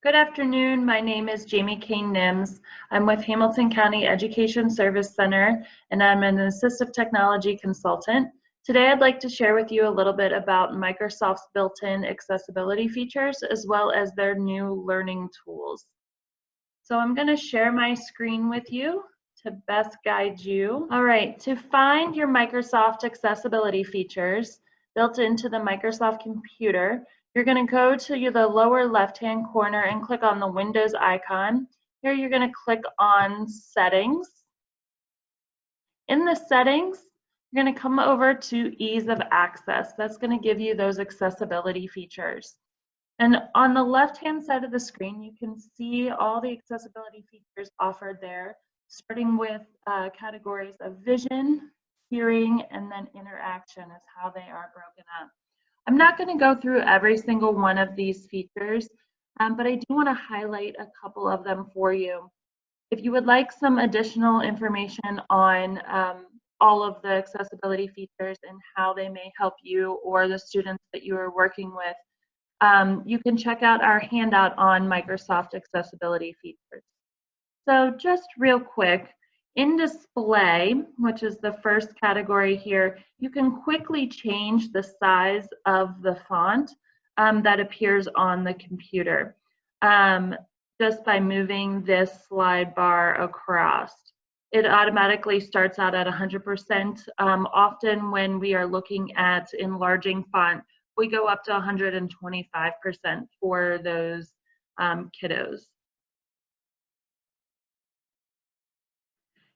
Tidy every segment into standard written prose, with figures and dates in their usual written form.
Good afternoon. My name is Jamie Kane Nims. I'm with Hamilton County Education Service Center, and I'm an assistive technology consultant. Today, I'd like to share with you a little bit about Microsoft's built-in accessibility features, as well as their new learning tools. So I'm going to share my screen with you to best guide you. All right, to find your Microsoft accessibility features built into the Microsoft computer, you're going to go to the lower left-hand corner and click on the Windows icon. Here you're going to click on Settings. In the settings, you're going to come over to Ease of Access. That's going to give you those accessibility features. And on the left-hand side of the screen, you can see all the accessibility features offered there, starting with categories of vision, hearing, and then interaction is how they are broken up. I'm not going to go through every single one of these features, but I do want to highlight a couple of them for you. If you would like some additional information on all of the accessibility features and how they may help you or the students that you are working with, you can check out our handout on Microsoft accessibility features. So just real quick, in display, which is the first category here, you can quickly change the size of the font that appears on the computer just by moving this slide bar across. It automatically starts out at 100%. Often when we are looking at enlarging font, we go up to 125% for those kiddos.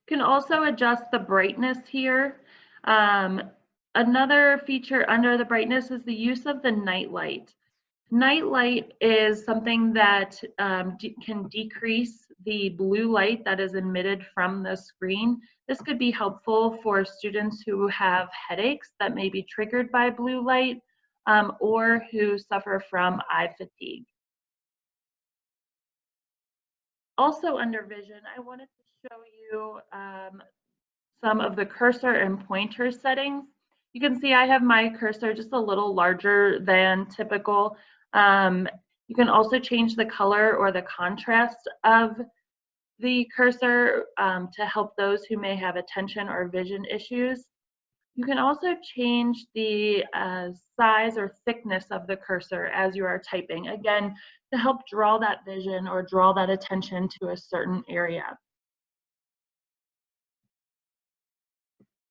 You can also adjust the brightness here. Another feature under the brightness is the use of the night light. Night light is something that can decrease the blue light that is emitted from the screen. This could be helpful for students who have headaches that may be triggered by blue light or who suffer from eye fatigue. Also under vision, I wanted to show you some of the cursor and pointer settings. You can see I have my cursor just a little larger than typical. You can also change the color or the contrast of the cursor to help those who may have attention or vision issues. You can also change the size or thickness of the cursor as you are typing, again, to help draw that vision or draw that attention to a certain area.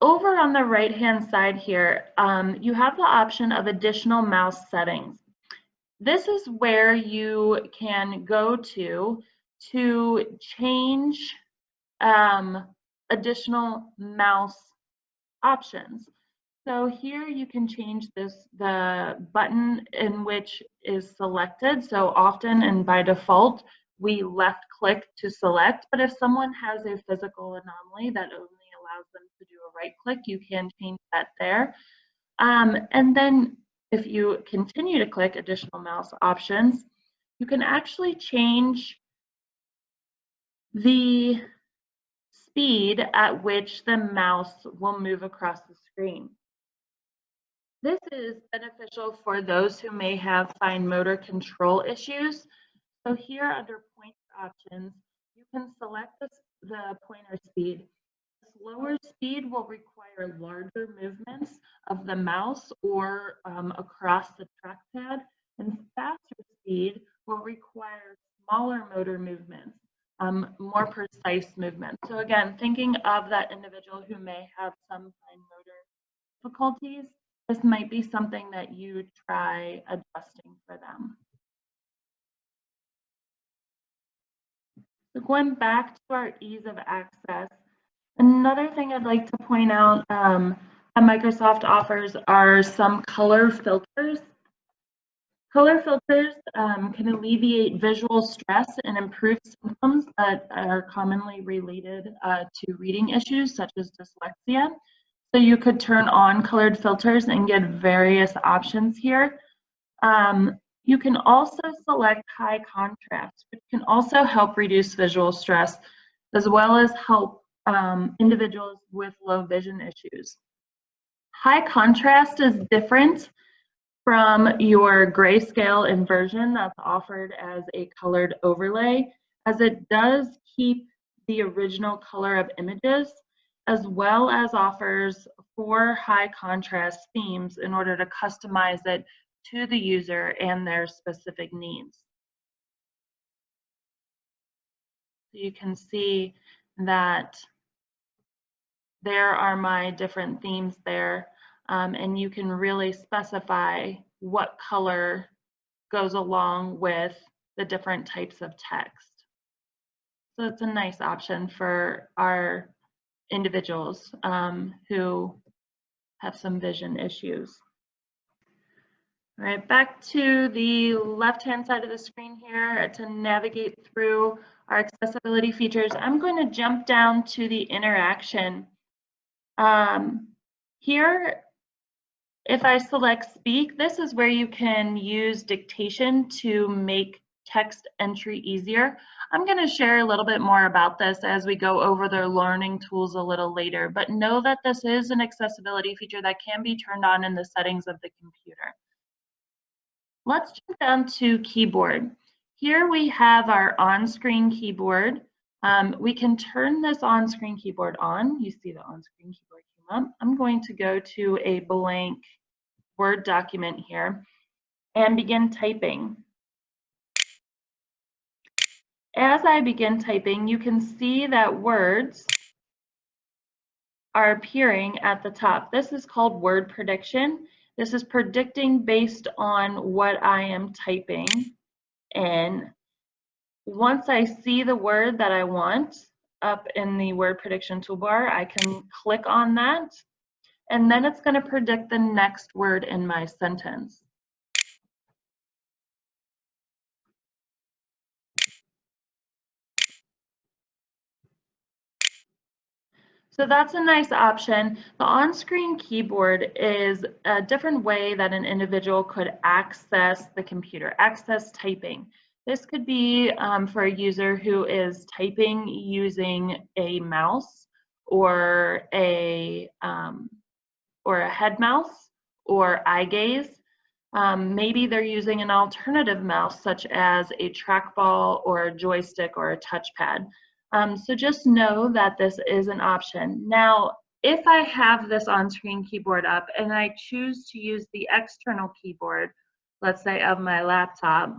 Over on the right-hand side here, you have the option of additional mouse settings. This is where you can go to change additional mouse options. So here you can change the button in which is selected. So often and by default, we left click to select, but if someone has a physical anomaly that only allows them to do a right click, you can change that there. And then if you continue to click additional mouse options, you can actually change the speed at which the mouse will move across the screen. This is beneficial for those who may have fine motor control issues. So here under pointer options, you can select the pointer speed. Slower speed will require larger movements of the mouse or across the trackpad, and faster speed will require smaller motor movements, more precise movements. So again, thinking of that individual who may have some fine motor difficulties, this might be something that you try adjusting for them. So going back to our ease of access, another thing I'd like to point out that Microsoft offers are some color filters. Color filters can alleviate visual stress and improve symptoms that are commonly related to reading issues such as dyslexia. So you could turn on colored filters and get various options here. You can also select high contrast, which can also help reduce visual stress, as well as help individuals with low vision issues. High contrast is different from your grayscale inversion that's offered as a colored overlay, as it does keep the original color of images, as well as offers 4 high contrast themes in order to customize it to the user and their specific needs. So you can see that there are my different themes there, and you can really specify what color goes along with the different types of text. So it's a nice option for our individuals who have some vision issues. All right, back to the left-hand side of the screen here to navigate through our accessibility features. I'm going to jump down to the interaction. Here, if I select speak, this is where you can use dictation to make text entry easier. I'm going to share a little bit more about this as we go over the learning tools a little later, but know that this is an accessibility feature that can be turned on in the settings of the computer. Let's jump down to keyboard. Here we have our on-screen keyboard. We can turn this on-screen keyboard on. You see the on-screen keyboard came up. I'm going to go to a blank Word document here and begin typing. As I begin typing, you can see that words are appearing at the top. This is called word prediction. This is predicting based on what I am typing. And once I see the word that I want up in the word prediction toolbar, I can click on that, and then it's going to predict the next word in my sentence. So that's a nice option. The on-screen keyboard is a different way that an individual could access the computer, access typing. This could be for a user who is typing using a mouse or a head mouse or eye gaze. Maybe they're using an alternative mouse such as a trackball or a joystick or a touchpad. So just know that this is an option. Now, if I have this on-screen keyboard up and I choose to use the external keyboard, let's say of my laptop,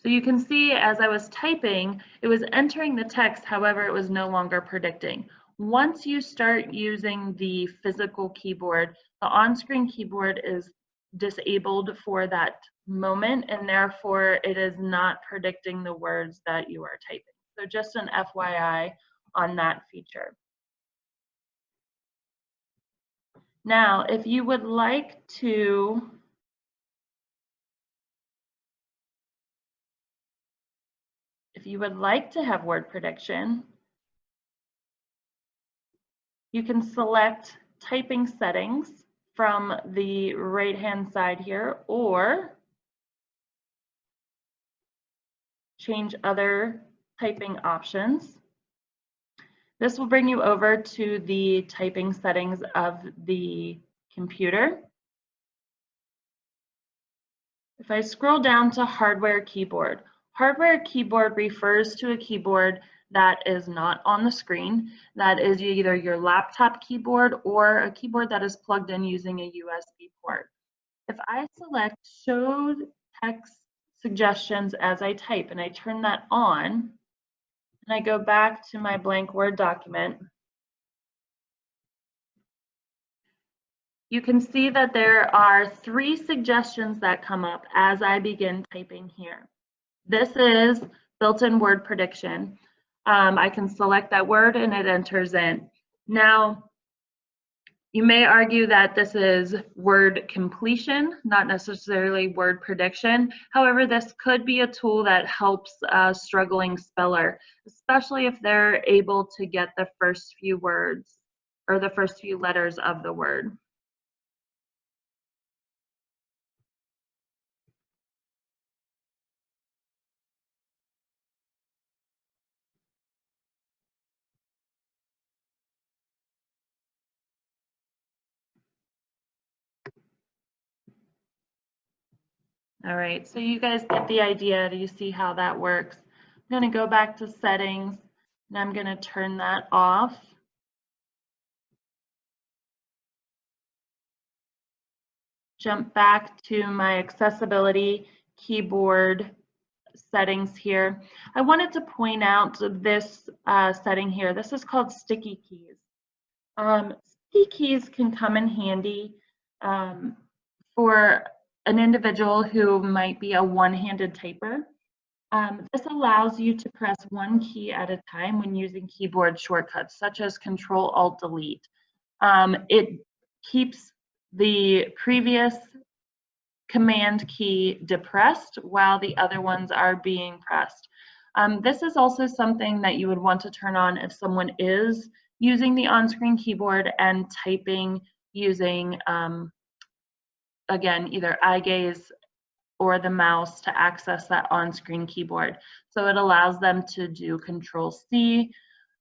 so you can see as I was typing, it was entering the text, however, it was no longer predicting. Once you start using the physical keyboard, the on-screen keyboard is disabled for that moment, and therefore it is not predicting the words that you are typing. So just an FYI on that feature. Now, if you would like to have word prediction, you can select typing settings from the right-hand side here, or change other typing options. This will bring you over to the typing settings of the computer. If I scroll down to hardware keyboard refers to a keyboard that is not on the screen, that is either your laptop keyboard or a keyboard that is plugged in using a USB port. If I select show text suggestions as I type and I turn that on, and I go back to my blank Word document, you can see that there are 3 suggestions that come up as I begin typing here. This is built-in word prediction. I can select that word and it enters in. Now, you may argue that this is word completion, not necessarily word prediction. However, this could be a tool that helps a struggling speller, especially if they're able to get the first few words or the first few letters of the word. All right, so you guys get the idea. Do you see how that works? I'm going to go back to settings and I'm going to turn that off. Jump back to my accessibility keyboard settings here. I wanted to point out this setting here. This is called sticky keys. Sticky keys can come in handy for an individual who might be a one-handed typer. This allows you to press one key at a time when using keyboard shortcuts, such as Control-Alt-Delete. It keeps the previous command key depressed while the other ones are being pressed. This is also something that you would want to turn on if someone is using the on-screen keyboard and typing using, again, either eye gaze or the mouse to access that on-screen keyboard. So it allows them to do Control-C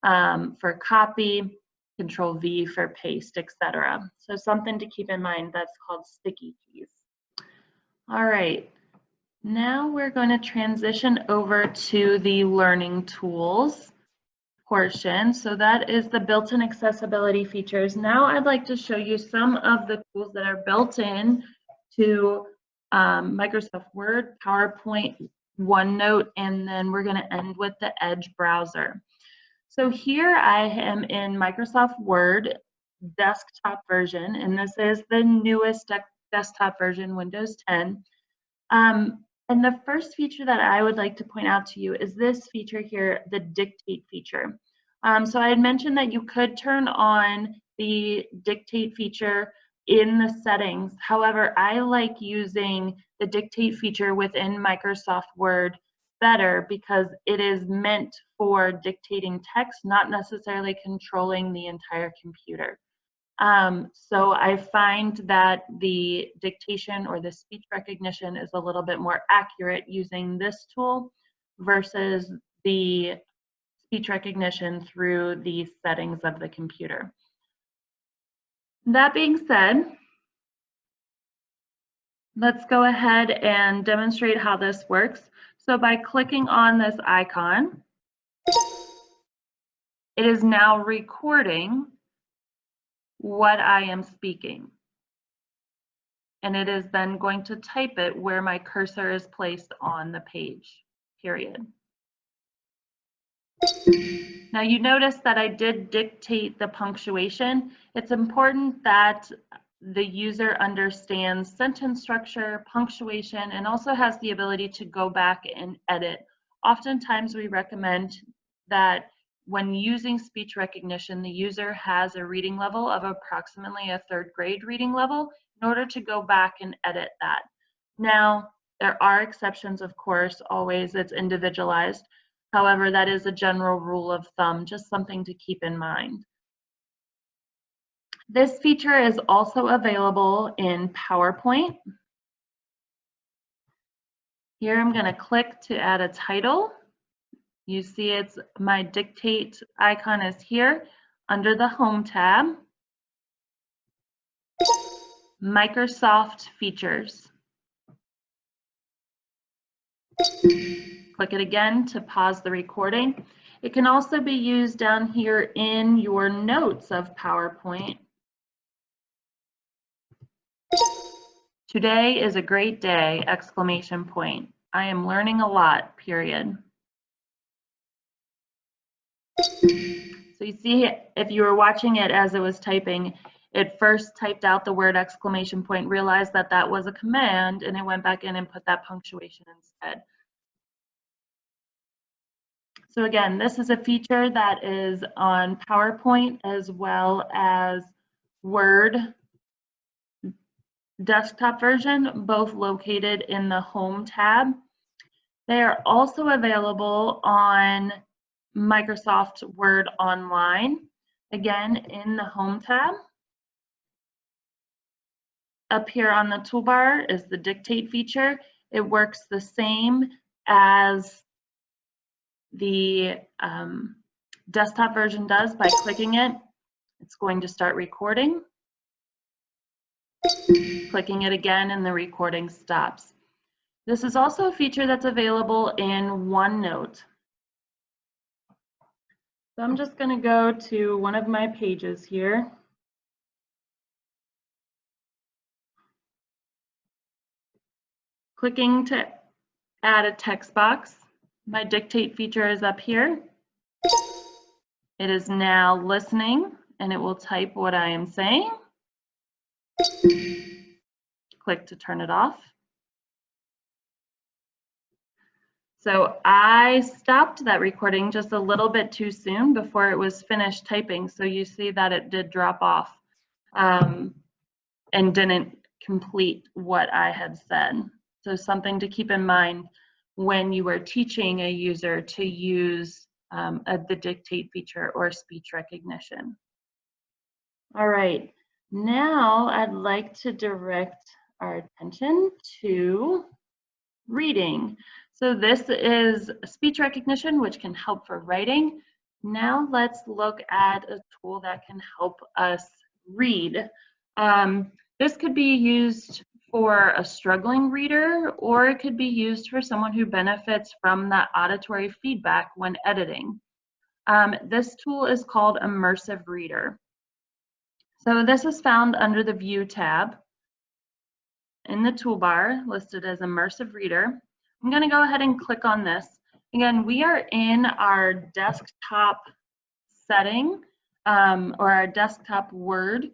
for copy, Control-V for paste, etc. So something to keep in mind, that's called sticky keys. All right, now we're going to transition over to the learning tools portion. So that is the built-in accessibility features. Now I'd like to show you some of the tools that are built in to Microsoft Word, PowerPoint, OneNote, and then we're going to end with the Edge browser. So here I am in Microsoft Word desktop version, and this is the newest desktop version, Windows 10. And the first feature that I would like to point out to you is this feature here, the dictate feature. So I had mentioned that you could turn on the dictate feature in the settings. However, I like using the dictate feature within Microsoft Word better because it is meant for dictating text, not necessarily controlling the entire computer. So I find that the dictation or the speech recognition is a little bit more accurate using this tool versus the speech recognition through the settings of the computer. That being said, let's go ahead and demonstrate how this works. So by clicking on this icon, it is now recording what I am speaking. And it is then going to type it where my cursor is placed on the page, period. Now you notice that I did dictate the punctuation. It's important that the user understands sentence structure, punctuation, and also has the ability to go back and edit. Oftentimes we recommend that when using speech recognition, the user has a reading level of approximately a 3rd grade reading level in order to go back and edit that. Now, there are exceptions, of course, always it's individualized. However, that is a general rule of thumb, just something to keep in mind. This feature is also available in PowerPoint. Here I'm going to click to add a title. You see it's my dictate icon is here under the Home tab. Microsoft Features. Click it again to pause the recording. It can also be used down here in your notes of PowerPoint. Today is a great day, exclamation point. I am learning a lot, period. So you see, if you were watching it as it was typing, it first typed out the word exclamation point, realized that that was a command, and it went back in and put that punctuation instead. So again, this is a feature that is on PowerPoint as well as Word desktop version, both located in the Home tab. They are also available on Microsoft Word Online, again in the Home tab. Up here on the toolbar is the dictate feature. It works the same as the desktop version does. By clicking it, it's going to start recording. Clicking it again and the recording stops. This is also a feature that's available in OneNote. So I'm just going to go to one of my pages here. Clicking to add a text box. My dictate feature is up here. It is now listening and it will type what I am saying. Click to turn it off. So I stopped that recording just a little bit too soon before it was finished typing. So you see that it did drop off and didn't complete what I had said. So something to keep in mind when you are teaching a user to use the dictate feature or speech recognition. All right, now I'd like to direct our attention to reading. So this is speech recognition, which can help for writing. Now let's look at a tool that can help us read. This could be used for a struggling reader, or it could be used for someone who benefits from that auditory feedback when editing. This tool is called Immersive Reader. So this is found under the View tab in the toolbar, listed as Immersive Reader. I'm going to go ahead and click on this. Again, we are in our desktop setting or our desktop Word.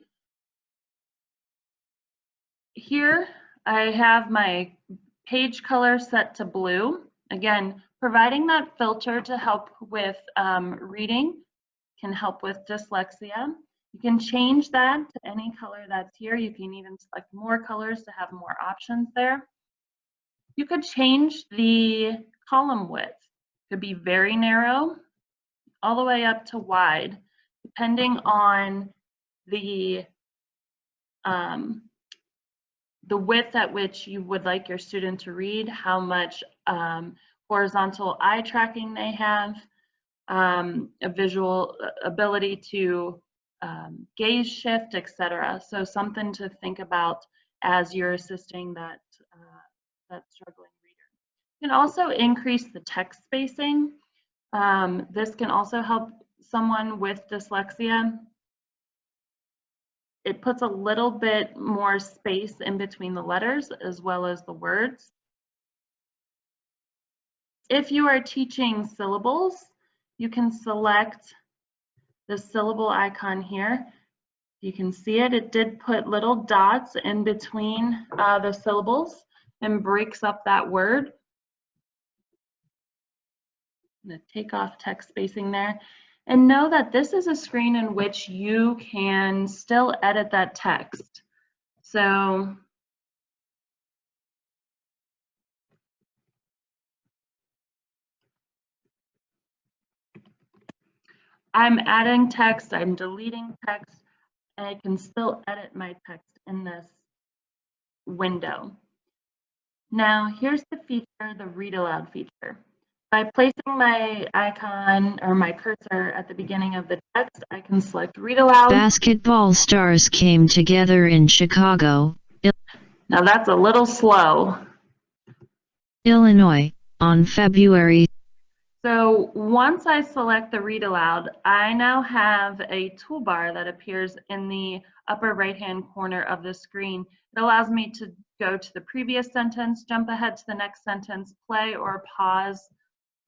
Here I have my page color set to blue. Again, providing that filter to help with reading can help with dyslexia. You can change that to any color that's here. You can even select more colors to have more options there. You could change the column width. It could be very narrow all the way up to wide, depending on the width at which you would like your student to read, how much horizontal eye tracking they have, a visual ability to gaze shift, etc. So something to think about as you're assisting that struggling reader. You can also increase the text spacing. This can also help someone with dyslexia. It puts a little bit more space in between the letters as well as the words. If you are teaching syllables, you can select the syllable icon here. You can see it. It did put little dots in between the syllables and breaks up that word. I'm going to take off text spacing there. And know that this is a screen in which you can still edit that text. So I'm adding text, I'm deleting text, and I can still edit my text in this window. Now, here's the feature, the read aloud feature. By placing my icon or my cursor at the beginning of the text, I can select read aloud. Basketball stars came together in Chicago, Now that's a little slow. Illinois, on February. So once I select the read aloud, I now have a toolbar that appears in the upper right-hand corner of the screen. It allows me to go to the previous sentence, jump ahead to the next sentence, play or pause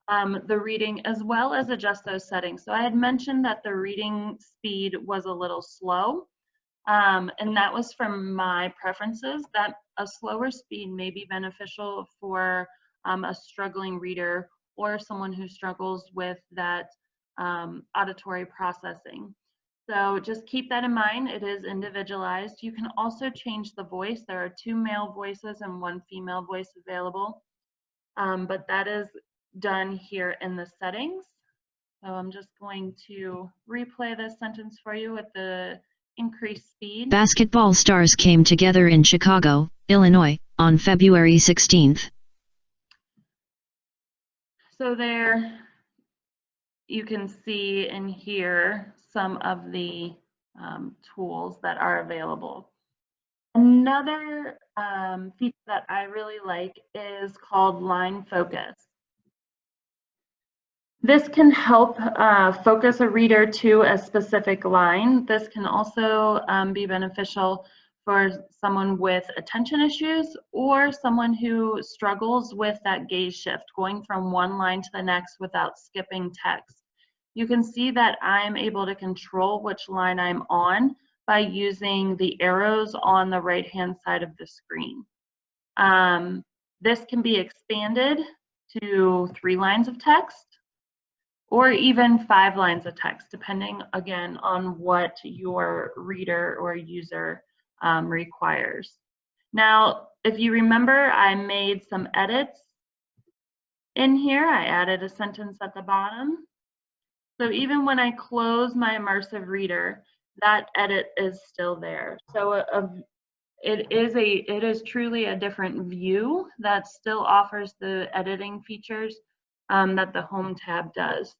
the reading, as well as adjust those settings. So I had mentioned that the reading speed was a little slow, and that was from my preferences, that a slower speed may be beneficial for a struggling reader or someone who struggles with that auditory processing. So just keep that in mind. It is individualized. You can also change the voice. There are 2 male voices and 1 female voice available, but that is done here in the settings. So I'm just going to replay this sentence for you with the increased speed. Basketball stars came together in Chicago, Illinois, on February 16th. So there you can see and hear some of the tools that are available. Another feature that I really like is called line focus. This can help focus a reader to a specific line. This can also be beneficial for someone with attention issues or someone who struggles with that gaze shift, going from one line to the next without skipping text. You can see that I'm able to control which line I'm on by using the arrows on the right-hand side of the screen. This can be expanded to 3 lines of text, or even 5 lines of text, depending again on what your reader or user requires. Now, if you remember, I made some edits in here. I added a sentence at the bottom. So even when I close my immersive reader, that edit is still there. So it is truly a different view that still offers the editing features that the Home tab does.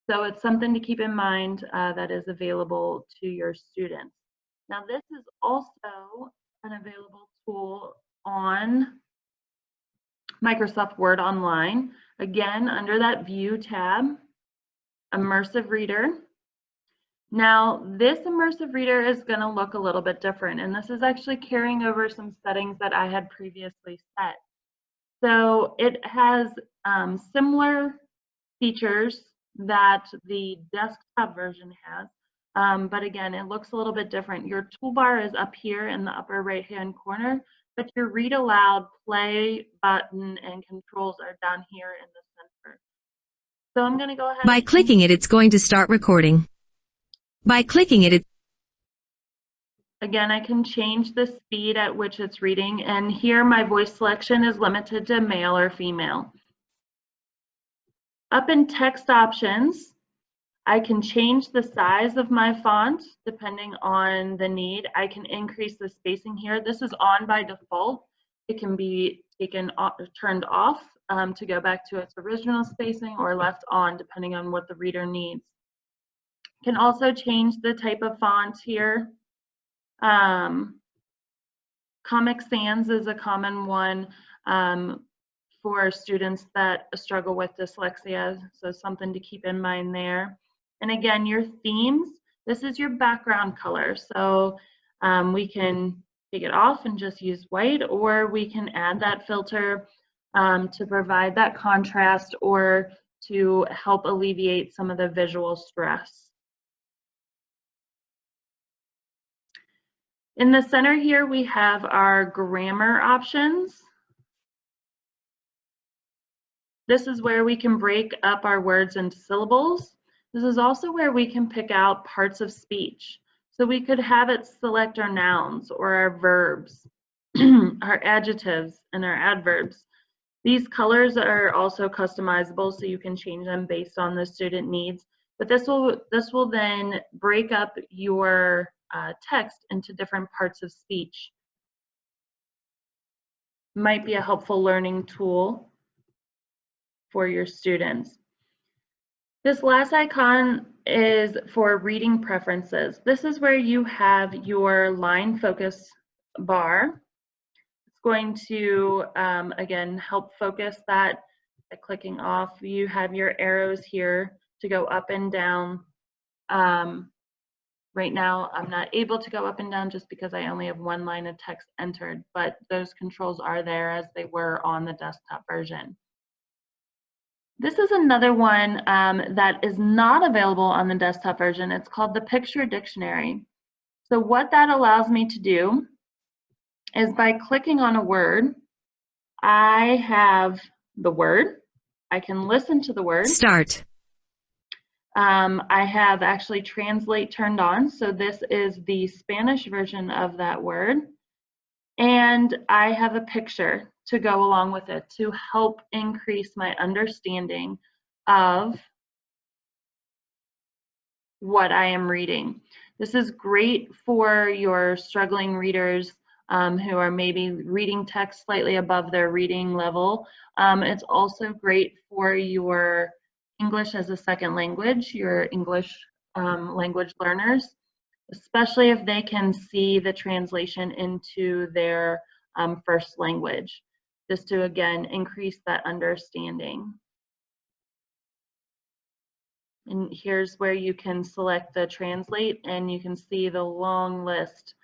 So it's something to keep in mind that is available to your students. Now this is also an available tool on Microsoft Word Online. Again, under that View tab, Immersive Reader. Now this Immersive Reader is going to look a little bit different, and this is actually carrying over some settings that I had previously set. So it has similar features that the desktop version has, but again, it looks a little bit different. Your toolbar is up here in the upper right-hand corner, but your read aloud, play button, and controls are down here in the center. So I'm going to go ahead. By clicking it, it's going to start recording. By clicking it, again, I can change the speed at which it's reading, and here my voice selection is limited to male or female. Up in text options, I can change the size of my font depending on the need. I can increase the spacing here. This is on by default. It can be turned off to go back to its original spacing, or left on depending on what the reader needs. Can also change the type of font here. Comic Sans is a common one for students that struggle with dyslexia, so something to keep in mind there. And again, your themes, this is your background color. So we can take it off and just use white, or we can add that filter to provide that contrast or to help alleviate some of the visual stress. In the center here, we have our grammar options. This is where we can break up our words into syllables. This is also where we can pick out parts of speech. So we could have it select our nouns or our verbs, our adjectives and our adverbs. These colors are also customizable, so you can change them based on the student needs. But this will then break up your text into different parts of speech. Might be a helpful learning tool for your students. This last icon is for reading preferences. This is where you have your line focus bar. It's going to, again, help focus that by clicking off. You have your arrows here to go up and down. Right now, I'm not able to go up and down just because I only have 1 line of text entered, but those controls are there as they were on the desktop version. This is another one that is not available on the desktop version. It's called the Picture Dictionary. So what that allows me to do is, by clicking on a word, I have the word. I can listen to the word. Start. I have actually Translate turned on, so this is the Spanish version of that word. And I have a picture to go along with it to help increase my understanding of what I am reading. This is great for your struggling readers who are maybe reading text slightly above their reading level. It's also great for your English as a second language, your English language learners. especially if they can see the translation into their first language, just to, again, increase that understanding. And here's where you can select the translate, and you can see the long list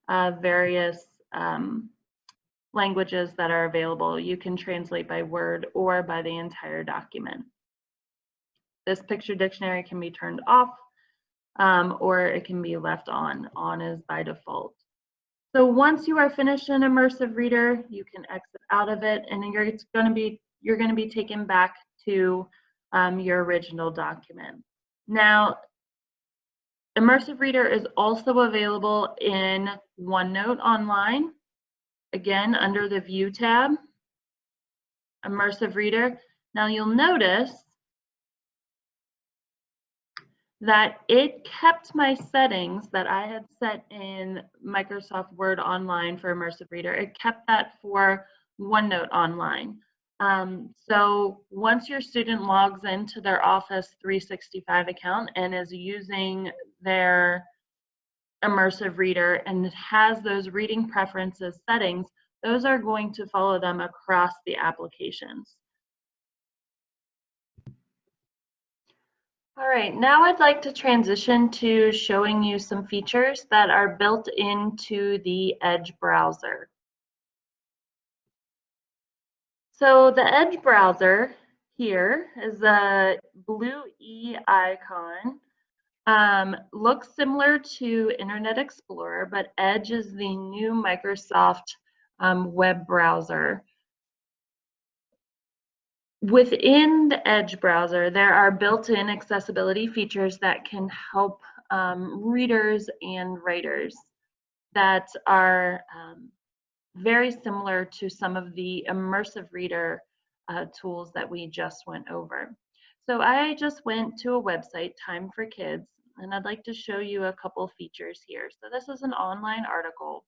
of various languages that are available. You can translate by word or by the entire document. This picture dictionary can be turned off, or it can be left on. On is by default. So once you are finished in Immersive Reader, you can exit out of it, and you're going to be taken back to your original document. Now, Immersive Reader is also available in OneNote Online, again under the View tab, Immersive Reader. Now you'll notice that it kept my settings that I had set in Microsoft Word Online for Immersive Reader. It kept that for OneNote Online. So once your student logs into their Office 365 account and is using their Immersive Reader and has those reading preferences settings, those are going to follow them across the applications. All right, now I'd like to transition to showing you some features that are built into the Edge browser. So the Edge browser here is a blue E icon. Looks similar to Internet Explorer, but Edge is the new Microsoft web browser. Within the Edge browser, there are built-in accessibility features that can help readers and writers that are very similar to some of the Immersive Reader tools that we just went over. So I just went to a website, Time for Kids, and I'd like to show you a couple features here. So this is an online article.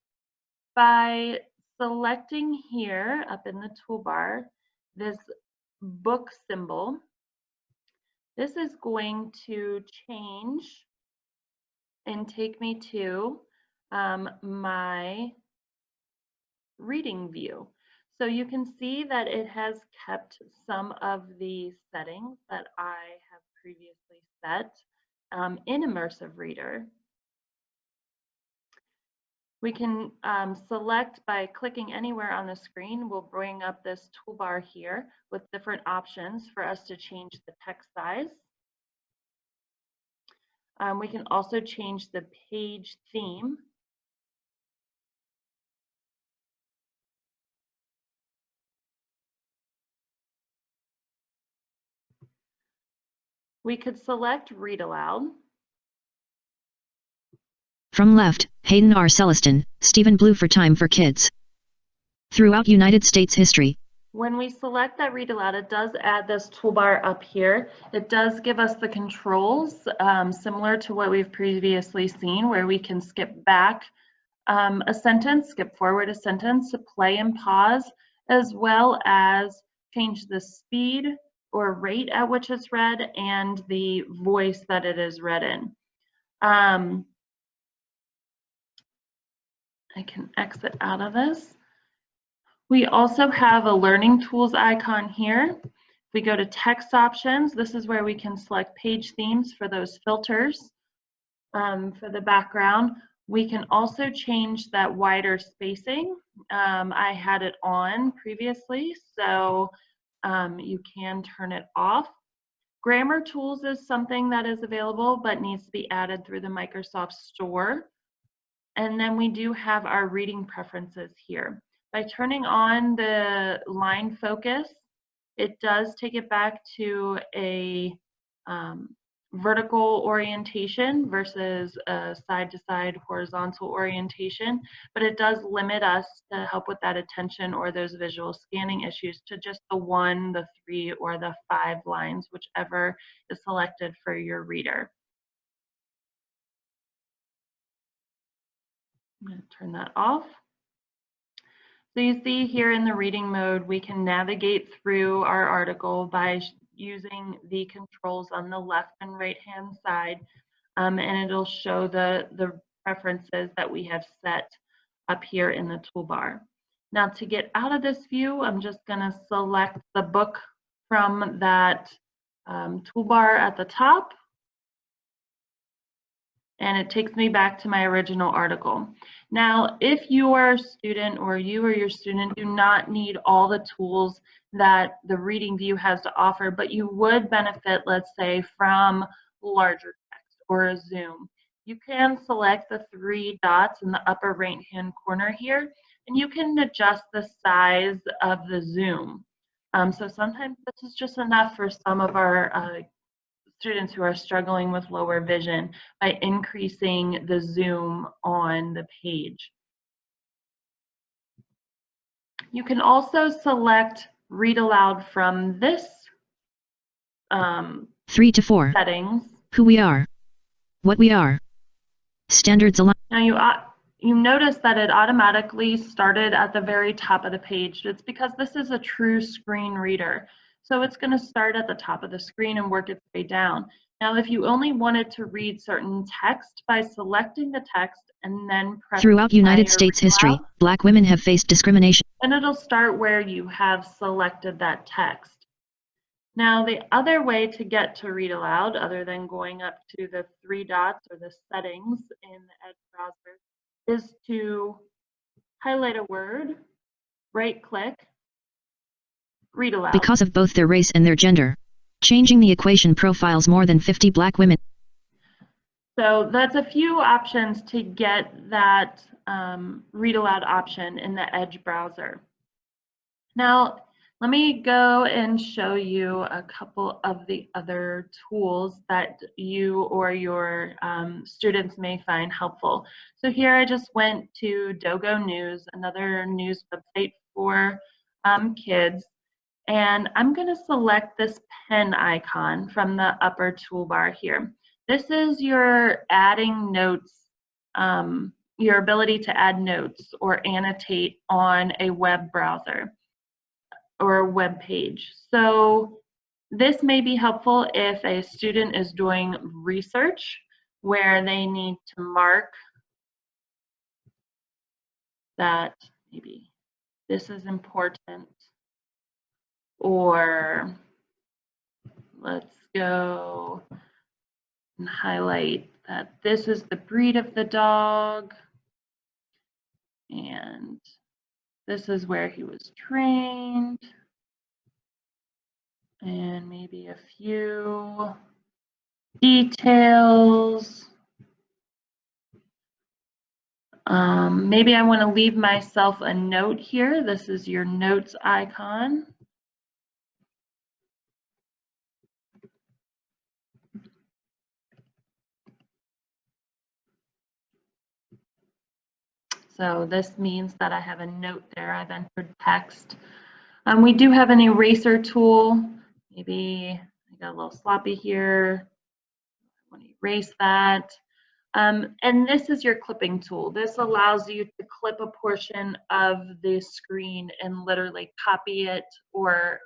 By selecting here up in the toolbar, this book symbol, this is going to change and take me to my reading view. So you can see that it has kept some of the settings that I have previously set in Immersive Reader. We can select by clicking anywhere on the screen. We'll bring up this toolbar here with different options for us to change the text size. We can also change the page theme. We could select Read Aloud. From left, Hayden R. Celestin, Stephen Blue for Time for Kids. Throughout United States history. When we select that Read Aloud, it does add this toolbar up here. It does give us the controls similar to what we've previously seen, where we can skip back a sentence, skip forward a sentence to play and pause, as well as change the speed or rate at which it's read and the voice that it is read in. I can exit out of this. We also have a Learning Tools icon here. If we go to text options, this is where we can select page themes for those filters for the background. We can also change that wider spacing. I had it on previously, so you can turn it off. Grammar Tools is something that is available but needs to be added through the Microsoft Store. And then we do have our reading preferences here. By turning on the line focus, it does take it back to a vertical orientation versus a side-to-side horizontal orientation, but it does limit us to help with that attention or those visual scanning issues to just the 1, the 3, or the 5 lines, whichever is selected for your reader. I'm going to turn that off. So you see here in the reading mode, we can navigate through our article by using the controls on the left and right hand side, and it'll show the preferences that we have set up here in the toolbar. Now to get out of this view, I'm just going to select the book from that toolbar at the top, and it takes me back to my original article. Now, if your student or you or your student do not need all the tools that the Reading View has to offer, but you would benefit, let's say, from larger text or a zoom, you can select the 3 dots in the upper right-hand corner here, and you can adjust the size of the zoom. So sometimes this is just enough for some of our students who are struggling with lower vision by increasing the zoom on the page. You can also select read aloud from this 3 to 4. settings. Who we are. What we are. Standards align. Now you notice that it automatically started at the very top of the page. It's because this is a true screen reader. So it's going to start at the top of the screen and work its way down. Now, if you only wanted to read certain text, by selecting the text and then pressing Throughout United States history, Black women have faced discrimination. And it'll start where you have selected that text. Now, the other way to get to read aloud, other than going up to the 3 dots or the settings in the Edge browser, is to highlight a word, right-click, read aloud. Because of both their race and their gender. Changing the equation profiles more than 50 Black women. So that's a few options to get that read aloud option in the Edge browser. Now, let me go and show you a couple of the other tools that you or your students may find helpful. So here I just went to Dogo News, another news website for kids, and I'm going to select this pen icon from the upper toolbar here. This is your adding notes, your ability to add notes or annotate on a web browser or a web page. So this may be helpful if a student is doing research where they need to mark that maybe this is important, or let's go and highlight that this is the breed of the dog and this is where he was trained, and maybe a few details. Maybe I want to leave myself a note here. This is your notes icon. So this means that I have a note there. I've entered text. We do have an eraser tool. Maybe I got a little sloppy here. I want to erase that. And this is your clipping tool. This allows you to clip a portion of the screen and literally copy it or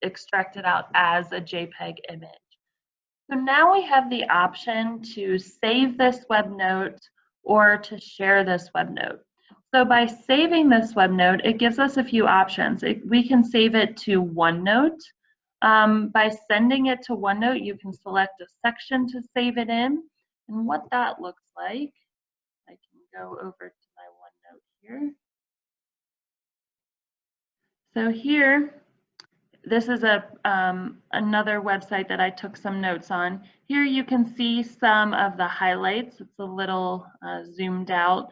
extract it out as a JPEG image. So now we have the option to save this web note or to share this web note. So by saving this web note, it gives us a few options. We can save it to OneNote. By sending it to OneNote, you can select a section to save it in. And what that looks like, I can go over to my OneNote here. So here, this is another website that I took some notes on. Here you can see some of the highlights. It's a little zoomed out,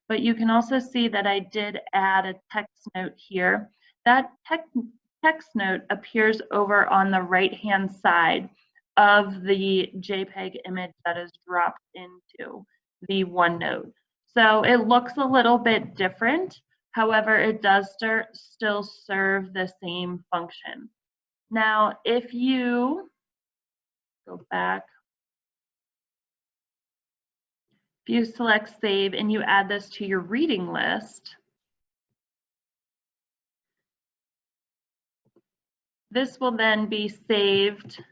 but you can also see that I did add a text note here. That text note appears over on the right-hand side of the JPEG image that is dropped into the OneNote. So it looks a little bit different. However, it does still serve the same function. Now, if you go back, if you select save and you add this to your reading list, this will then be saved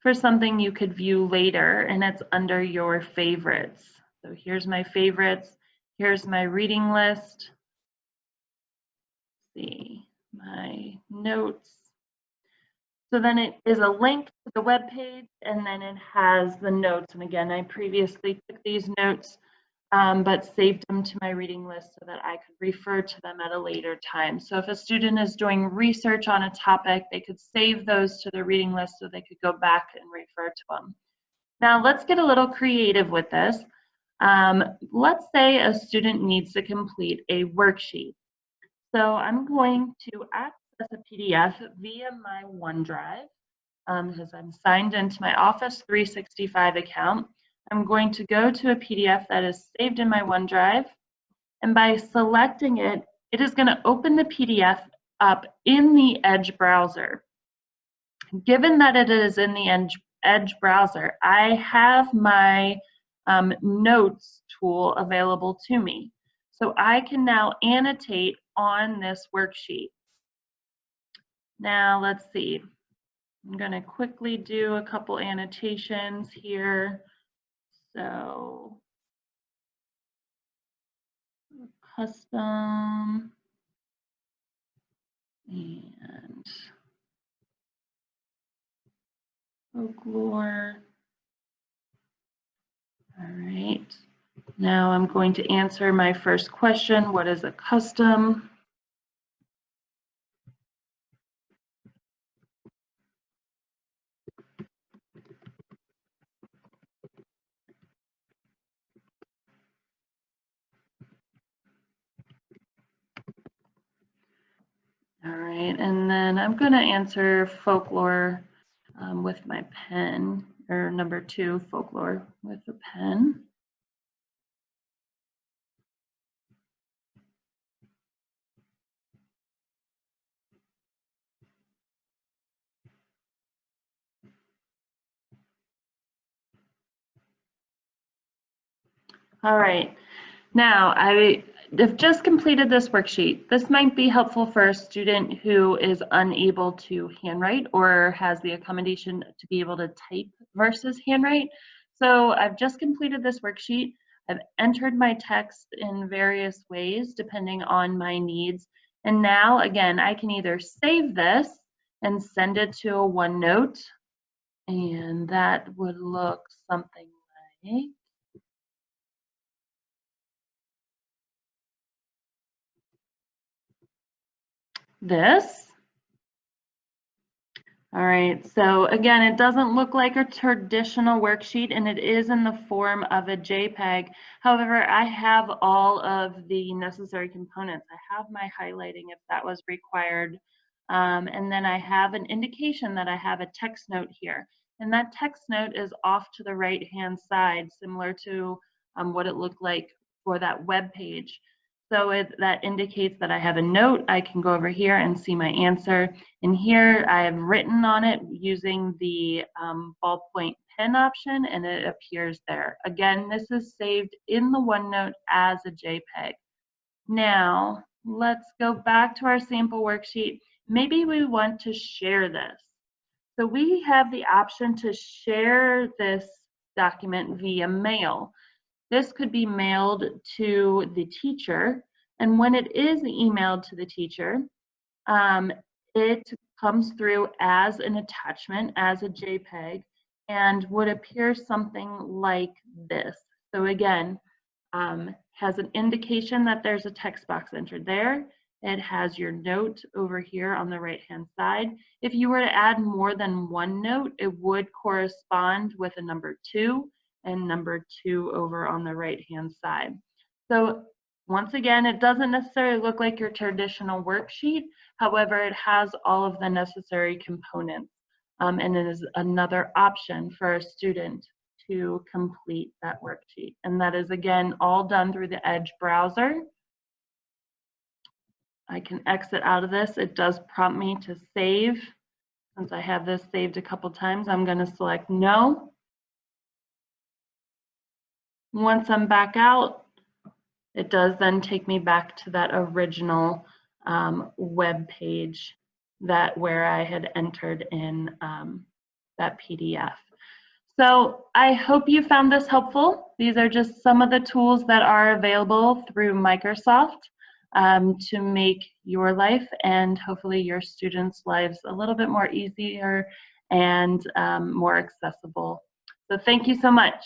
for something you could view later, and it's under your favorites. So here's my favorites. Here's my reading list. Let's see, my notes. So then it is a link to the web page, and then it has the notes. And again, I previously took these notes, but saved them to my reading list so that I could refer to them at a later time. So if a student is doing research on a topic, they could save those to their reading list so they could go back and refer to them. Now let's get a little creative with this. Let's say a student needs to complete a worksheet. So I'm going to access a PDF via my OneDrive because I'm signed into my Office 365 account. I'm going to go to a PDF that is saved in my OneDrive, and by selecting it, it is going to open the PDF up in the Edge browser. Given that it is in the Edge browser, I have my notes tool available to me. So I can now annotate on this worksheet. Now let's see. I'm going to quickly do a couple annotations here. So custom and folklore. All right. Now I'm going to answer my first question. What is a custom? All right, and then I'm going to answer folklore with my pen, or number 2, folklore with a pen. All right, now I've just completed this worksheet. This might be helpful for a student who is unable to handwrite or has the accommodation to be able to type versus handwrite. So I've just completed this worksheet. I've entered my text in various ways depending on my needs. And now, again, I can either save this and send it to a OneNote, and that would look something like this. All right, so again, it doesn't look like a traditional worksheet, and it is in the form of a JPEG. However, I have all of the necessary components. I have my highlighting if that was required. And then I have an indication that I have a text note here. And that text note is off to the right-hand side, similar to what it looked like for that web page. So that indicates that I have a note. I can go over here and see my answer. And here I have written on it using the ballpoint pen option, and it appears there. Again, this is saved in the OneNote as a JPEG. Now, let's go back to our sample worksheet. Maybe we want to share this. So we have the option to share this document via mail. This could be mailed to the teacher, and when it is emailed to the teacher, it comes through as an attachment, as a JPEG, and would appear something like this. So again, has an indication that there's a text box entered there. It has your note over here on the right-hand side. If you were to add more than one note, it would correspond with a number 2 and number 2 over on the right-hand side. So once again, it doesn't necessarily look like your traditional worksheet. However, it has all of the necessary components, and it is another option for a student to complete that worksheet. And that is, again, all done through the Edge browser. I can exit out of this. It does prompt me to save. Since I have this saved a couple times, I'm going to select no. Once I'm back out, it does then take me back to that original web page where I had entered in that PDF. So I hope you found this helpful. these are just some of the tools that are available through Microsoft to make your life and hopefully your students' lives a little bit more easier and more accessible. So thank you so much.